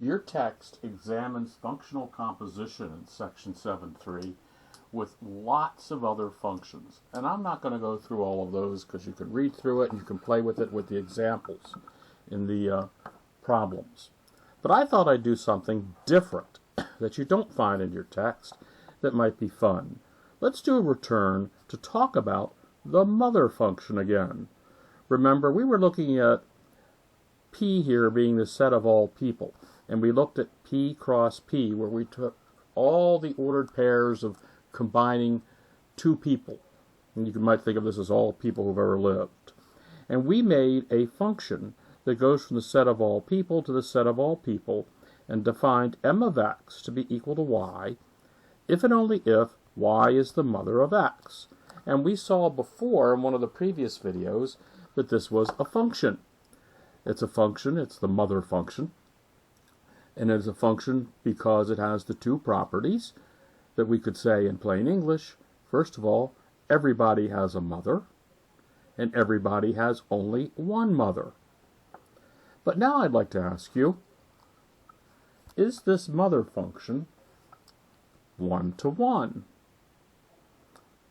Your text examines functional composition in section 7.3 with lots of other functions. And I'm not going to go through all of those because you can read through it and you can play with it with the examples in the problems. But I thought I'd do something different that you don't find in your text that might be fun. Let's do a return to talk about the mother function again. Remember, we were looking at P here being the set of all people. And we looked at P cross P, where we took all the ordered pairs of combining two people. And you might think of this as all people who've ever lived. And we made a function that goes from the set of all people to the set of all people, and defined m of x to be equal to y, if and only if y is the mother of x. And we saw before in one of the previous videos that this was a function. It's a function, it's the mother function. And it is a function because it has the two properties that we could say in plain English. First of all, everybody has a mother, and everybody has only one mother. But now I'd like to ask you, is this mother function one-to-one?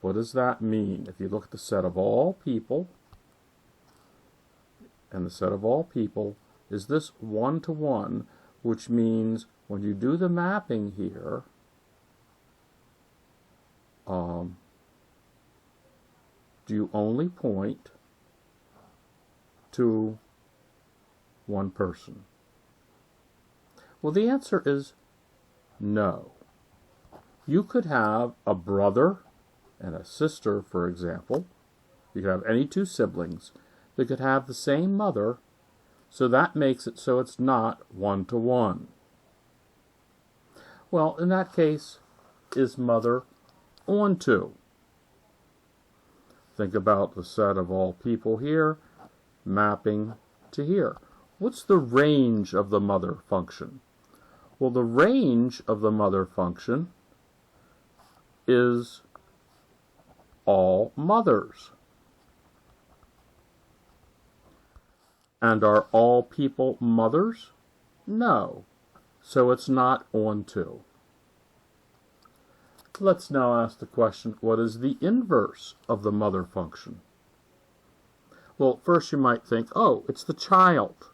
What does that mean? If you look at the set of all people, and the set of all people, is this one-to-one? Which means when you do the mapping here, do you only point to one person? Well, the answer is no. You could have a brother and a sister, for example. You could have any two siblings that could have the same mother, so that makes it so it's not one-to-one. Well, in that case, is mother onto? Think about the set of all people here, mapping to here. What's the range of the mother function? Well, the range of the mother function is all mothers. And are all people mothers? No. So it's not onto. Let's now ask the question, what is the inverse of the mother function? Well, first you might think, oh, it's the child.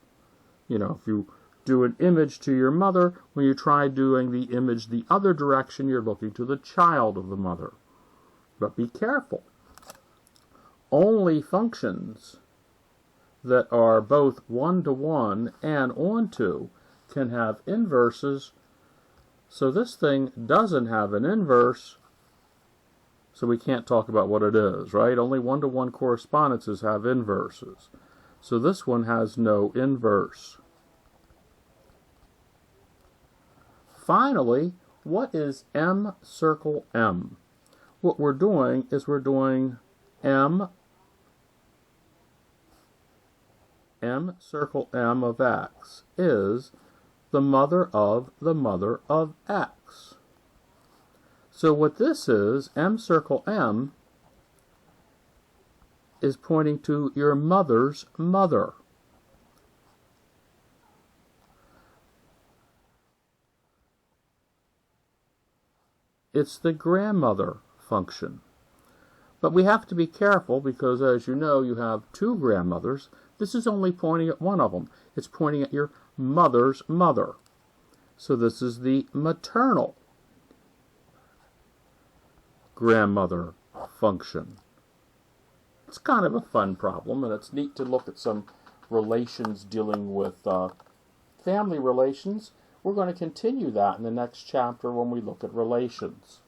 You know, if you do an image to your mother, when you try doing the image the other direction, you're looking to the child of the mother. But be careful. Only functions that are both one-to-one and onto can have inverses. So this thing doesn't have an inverse, so we can't talk about what it is, right? Only one-to-one correspondences have inverses. So this one has no inverse. Finally, what is M circle M? What we're doing is we're doing M circle M of x is the mother of x. So what this is, M circle M, is pointing to your mother's mother. It's the grandmother function. But we have to be careful because, as you know, you have two grandmothers. This is only pointing at one of them. It's pointing at your mother's mother. So this is the maternal grandmother function. It's kind of a fun problem, and it's neat to look at some relations dealing with family relations. We're going to continue that in the next chapter when we look at relations.